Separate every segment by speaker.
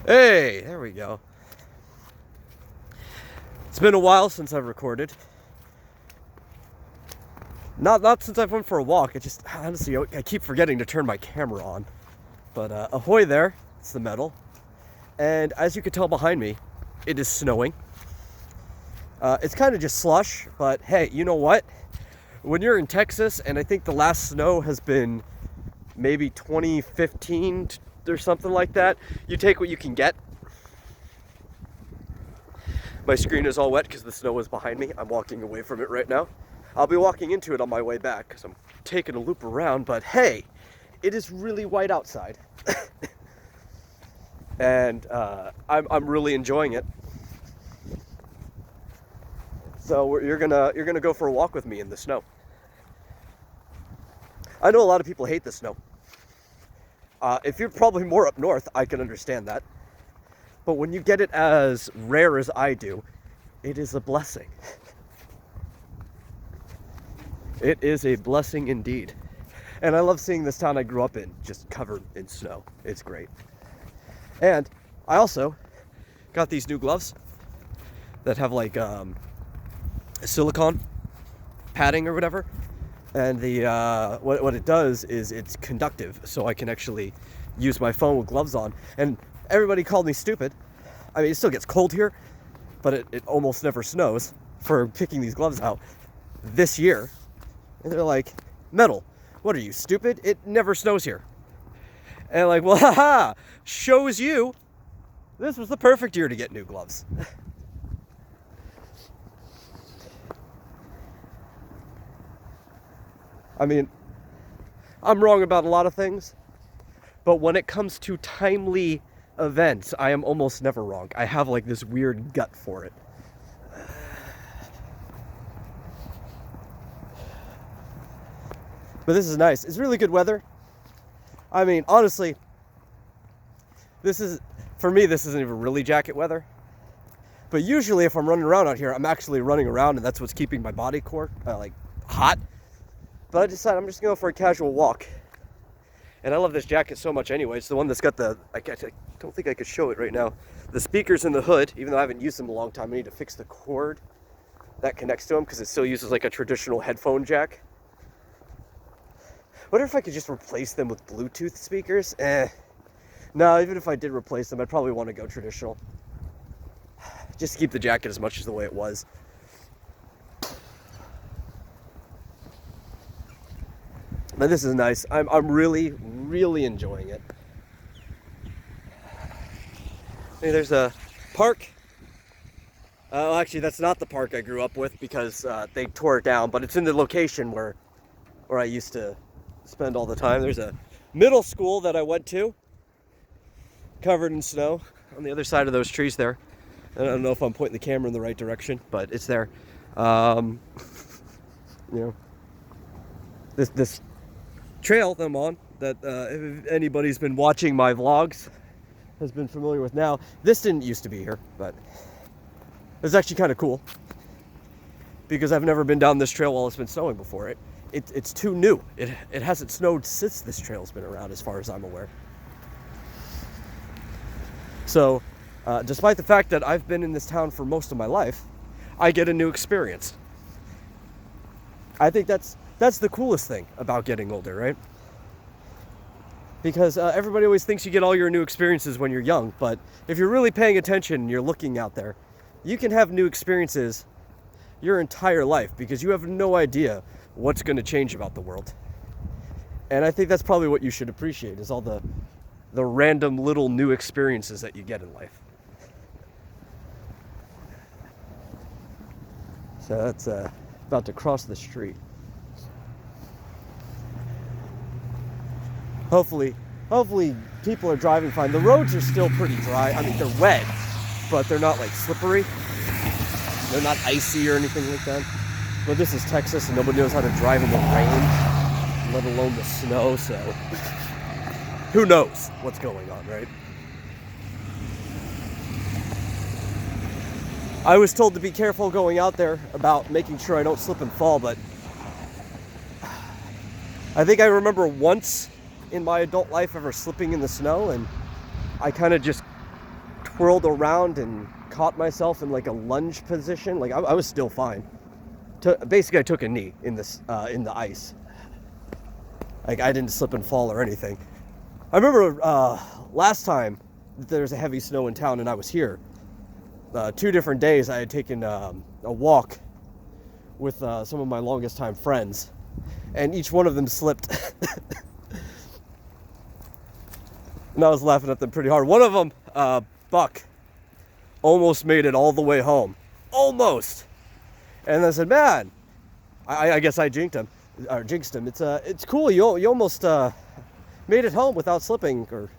Speaker 1: Hey, there we go. It's been a while since I've recorded. Not since I've went for a walk. It just, honestly, I keep forgetting to turn my camera on. But ahoy there, it's the metal. And as you can tell behind me, it is snowing. It's kind of just slush, but hey, you know what? When you're in Texas, and I think the last snow has been maybe 2015 or something like that, you take what you can get. My screen is all wet because the snow is behind me. I'm walking away from it right now. I'll be walking into it on my way back because I'm taking a loop around, but hey, it is really white outside. And I'm really enjoying it. So you're gonna go for a walk with me in the snow. I know a lot of people hate the snow. If you're probably more up north, I can understand that. But when you get it as rare as I do, it is a blessing. It is a blessing indeed. And I love seeing this town I grew up in just covered in snow. It's great. And I also got these new gloves that have like silicone padding or whatever. And the what it does is it's conductive, so I can actually use my phone with gloves on. And everybody called me stupid. I mean, it still gets cold here, but it almost never snows for picking these gloves out this year. And they're like, Metal, what are you, stupid? It never snows here. And I'm like, well, haha, shows you. This was the perfect year to get new gloves. I mean, I'm wrong about a lot of things, but when it comes to timely events, I am almost never wrong. I have like this weird gut for it. But this is nice. It's really good weather. I mean, honestly, for me, this isn't even really jacket weather. But usually if I'm running around out here, I'm actually running around, and that's what's keeping my body core like hot. But I decided I'm just going to go for a casual walk. And I love this jacket so much anyway. It's the one that's got I don't think I could show it right now. The speakers in the hood, even though I haven't used them in a long time, I need to fix the cord that connects to them because it still uses like a traditional headphone jack. What if I could just replace them with Bluetooth speakers? No, even if I did replace them, I'd probably want to go traditional. Just keep the jacket as much as the way it was. But this is nice. I'm really, really enjoying it. Hey, there's a park. Actually, that's not the park I grew up with because they tore it down, but it's in the location where I used to spend all the time. There's a middle school that I went to, covered in snow on the other side of those trees there. I don't know if I'm pointing the camera in the right direction, but it's there. You know, this trail that I'm on, that if anybody's been watching my vlogs has been familiar with now. This didn't used to be here, but it's actually kind of cool because I've never been down this trail while it's been snowing before. It's too new. It hasn't snowed since this trail's been around, as far as I'm aware. So, despite the fact that I've been in this town for most of my life, I get a new experience. I think that's the coolest thing about getting older, right? Because everybody always thinks you get all your new experiences when you're young, but if you're really paying attention and you're looking out there, you can have new experiences your entire life because you have no idea what's going to change about the world. And I think that's probably what you should appreciate, is all the random little new experiences that you get in life. So that's about to cross the street. Hopefully people are driving fine. The roads are still pretty dry. I mean, they're wet, but they're not like slippery. They're not icy or anything like that. But this is Texas and nobody knows how to drive in the rain, let alone the snow, so who knows what's going on, right? I was told to be careful going out there about making sure I don't slip and fall, but I think I remember once in my adult life ever slipping in the snow, and I kind of just twirled around and caught myself in like a lunge position. Like I was still fine. Basically, I took a knee in the ice. Like I didn't slip and fall or anything. I remember last time there was a heavy snow in town and I was here. 2 different days I had taken a walk with some of my longest time friends, and each one of them slipped. And I was laughing at them pretty hard. One of them, Buck, almost made it all the way home. Almost. And I said, man, I guess I jinxed him. It's cool. You almost made it home without slipping, or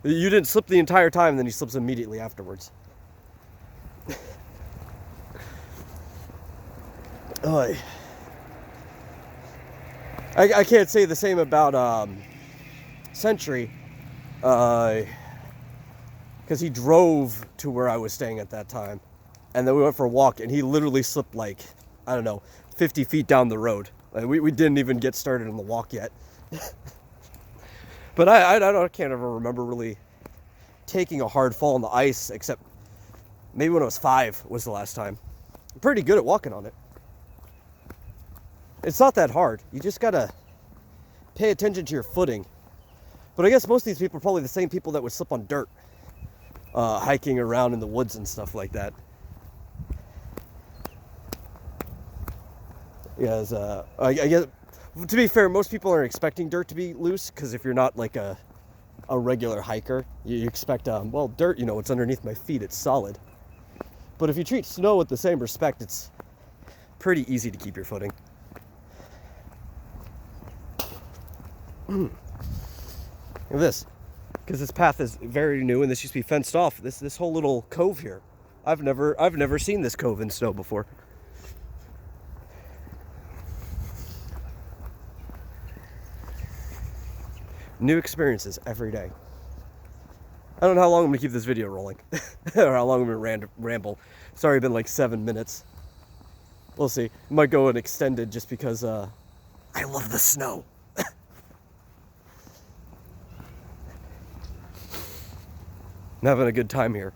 Speaker 1: you didn't slip the entire time, and then he slips immediately afterwards. I can't say the same about Century, because he drove to where I was staying at that time, and then we went for a walk, and he literally slipped like, I don't know, 50 feet down the road. Like, we didn't even get started on the walk yet. But I can't ever remember really taking a hard fall on the ice, except maybe when I was 5 was the last time. I'm pretty good at walking on it. It's not that hard. You just gotta pay attention to your footing. But I guess most of these people are probably the same people that would slip on dirt, hiking around in the woods and stuff like that. Yes, I guess, to be fair, most people aren't expecting dirt to be loose, because if you're not like a regular hiker, you expect, well, dirt, it's underneath my feet, it's solid. But if you treat snow with the same respect, it's pretty easy to keep your footing. Look at this, because this path is very new and this used to be fenced off. This whole little cove here, I've never seen this cove in snow before. New experiences every day. I don't know how long I'm gonna keep this video rolling, or how long I'm gonna ramble. It's already been like 7 minutes. We'll see. Might go and extended just because I love the snow. I'm having a good time here.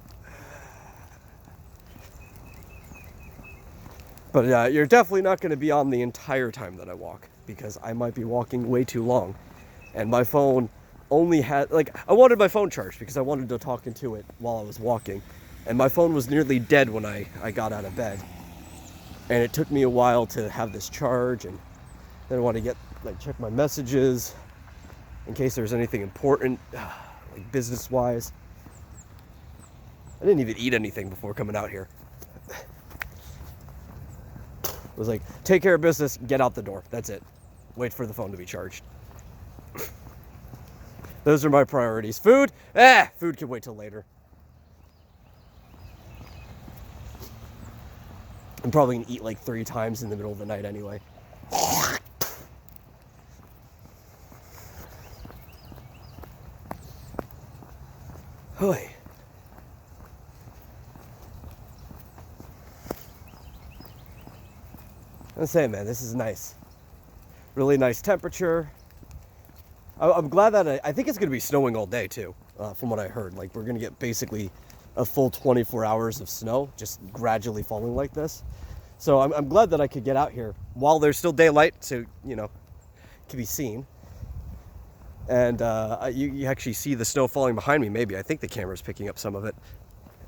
Speaker 1: But you're definitely not going to be on the entire time that I walk, because I might be walking way too long. And my phone only had, I wanted my phone charged because I wanted to talk into it while I was walking. And my phone was nearly dead when I got out of bed. And it took me a while to have this charge, and then I want to check my messages in case there's anything important, like business-wise. I didn't even eat anything before coming out here. It was like, take care of business, get out the door. That's it. Wait for the phone to be charged. Those are my priorities. Food? Food can wait till later. I'm probably gonna eat like 3 times in the middle of the night anyway. Hoy. I'm saying, man, this is nice. Really nice temperature. I'm glad that I think it's going to be snowing all day too, from what I heard. Like, we're going to get basically a full 24 hours of snow, just gradually falling like this. So I'm glad that I could get out here while there's still daylight, so, it can be seen. And you actually see the snow falling behind me, maybe. I think the camera's picking up some of it.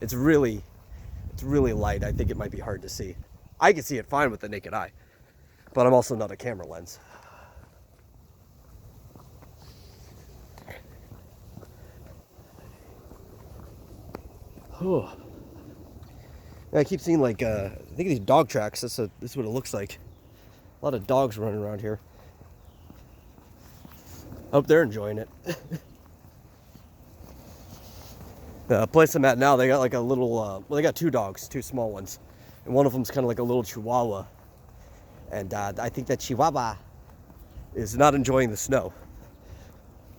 Speaker 1: It's really light. I think it might be hard to see. I can see it fine with the naked eye, but I'm also not a camera lens. Oh. I keep seeing I think these dog tracks. This is what it looks like. A lot of dogs running around here. Hope they're enjoying it. The place I'm at now, they got like a little, they got 2 dogs, 2 small ones. And one of them's kind of like a little chihuahua. And I think that chihuahua is not enjoying the snow.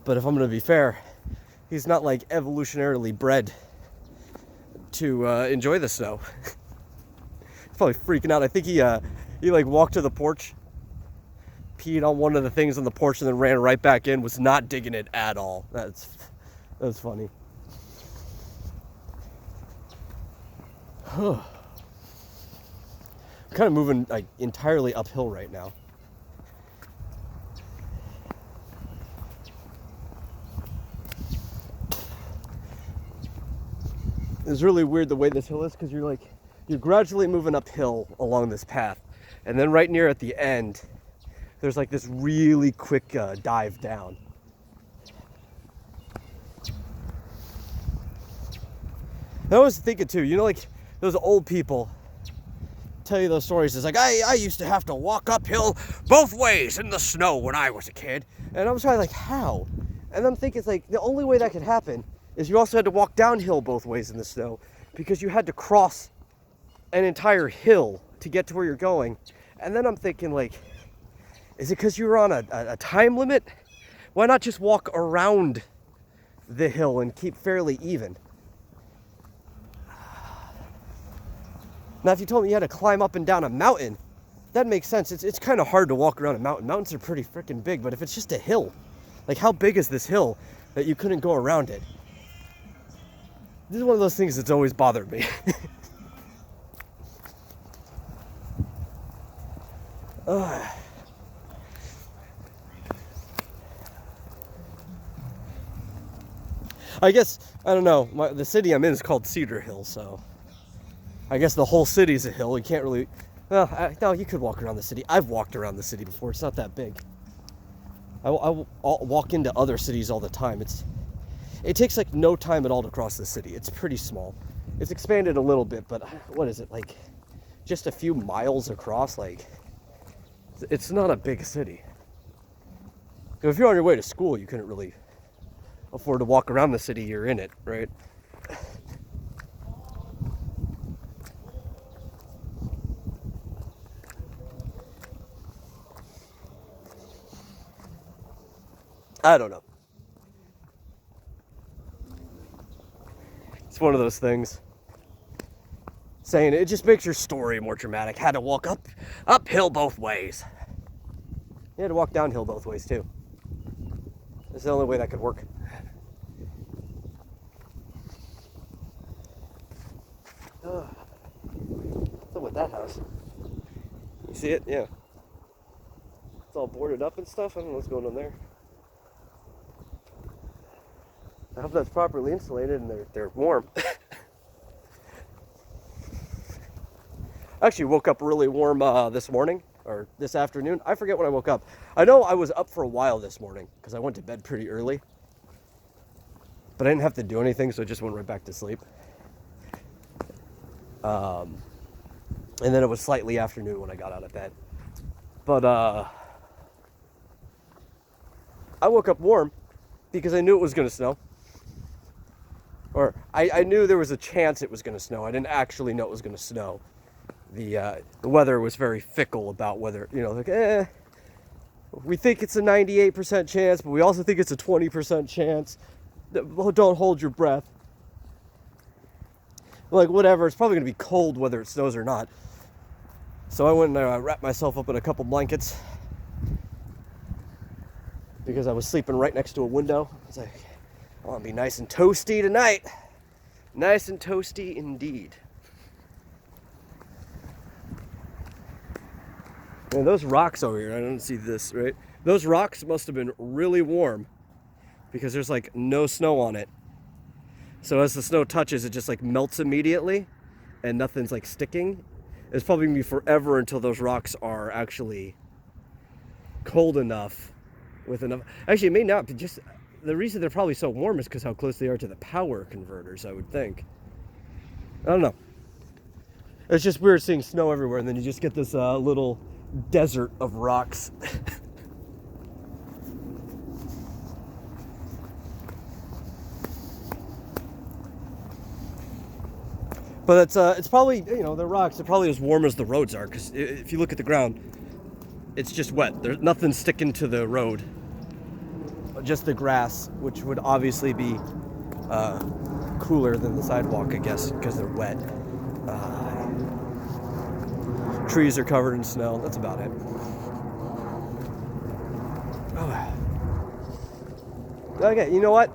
Speaker 1: But if I'm going to be fair, he's not like evolutionarily bred to enjoy the snow. He's probably freaking out. I think he like walked to the porch, peed on one of the things on the porch, and then ran right back in. Was not digging it at all. That's funny. I'm kind of moving like entirely uphill right now. It's really weird the way this hill is, because you're gradually moving uphill along this path, and then right near at the end there's like this really quick dive down. I was thinking too, you know, like those old people tell you those stories. It's like, I used to have to walk uphill both ways in the snow when I was a kid. And I was trying like, how? And I'm thinking, it's like, the only way that could happen is you also had to walk downhill both ways in the snow, because you had to cross an entire hill to get to where you're going. And then I'm thinking, like, is it because you were on a time limit? Why not just walk around the hill and keep fairly even? Now, if you told me you had to climb up and down a mountain, that makes sense. It's kind of hard to walk around a mountain. Mountains are pretty freaking big, but if it's just a hill, like, how big is this hill that you couldn't go around it? This is one of those things that's always bothered me. I guess, I don't know, the city I'm in is called Cedar Hill, so I guess the whole city's a hill. You can't really, well, no, you could walk around the city. I've walked around the city before. It's not that big. I'll walk into other cities all the time. It takes like no time at all to cross the city. It's pretty small. It's expanded a little bit, but what is it, like just a few miles across? Like, it's not a big city. If you're on your way to school, you couldn't really afford to walk around the city you're in it, right? I don't know. It's one of those things. Saying it just makes your story more dramatic. Had to walk uphill both ways. You had to walk downhill both ways too. That's the only way that could work. What's up with that house? You see it? Yeah. It's all boarded up and stuff. I don't know what's going on there. I hope that's properly insulated and they're warm. I actually woke up really warm this morning, or this afternoon. I forget when I woke up. I know I was up for a while this morning because I went to bed pretty early. But I didn't have to do anything, so I just went right back to sleep. And then it was slightly afternoon when I got out of bed. But I woke up warm because I knew it was going to snow. Or I knew there was a chance it was going to snow. I didn't actually know it was going to snow. The weather was very fickle about whether, you know, like, we think it's a 98% chance, but we also think it's a 20% chance. Don't hold your breath. Like, whatever, it's probably going to be cold whether it snows or not. So I went and wrapped myself up in a couple blankets because I was sleeping right next to a window. I was like, I want to be nice and toasty tonight. Nice and toasty indeed. And those rocks over here, I don't see this, right? Those rocks must have been really warm because there's like no snow on it. So as the snow touches, it just like melts immediately and nothing's like sticking. It's probably gonna be forever until those rocks are actually cold enough with enough. Actually, it may not be. Just the reason they're probably so warm is because how close they are to the power converters, I would think. I don't know. It's just weird seeing snow everywhere and then you just get this little desert of rocks. But it's probably, you know, the rocks are probably as warm as the roads are, because if you look at the ground, it's just wet. There's nothing sticking to the road, just the grass, which would obviously be cooler than the sidewalk, I guess, because they're wet. Trees are covered in snow. That's about it. Okay, you know what?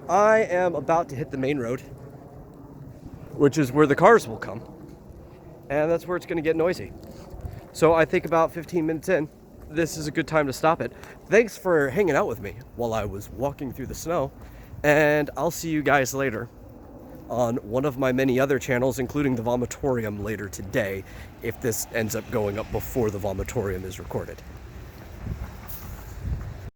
Speaker 1: I am about to hit the main road. which is where the cars will come. And that's where it's going to get noisy. So I think about 15 minutes in, this is a good time to stop it. Thanks for hanging out with me while I was walking through the snow. And I'll see you guys later on one of my many other channels, including the Vomitorium later today, if this ends up going up before the Vomitorium is recorded.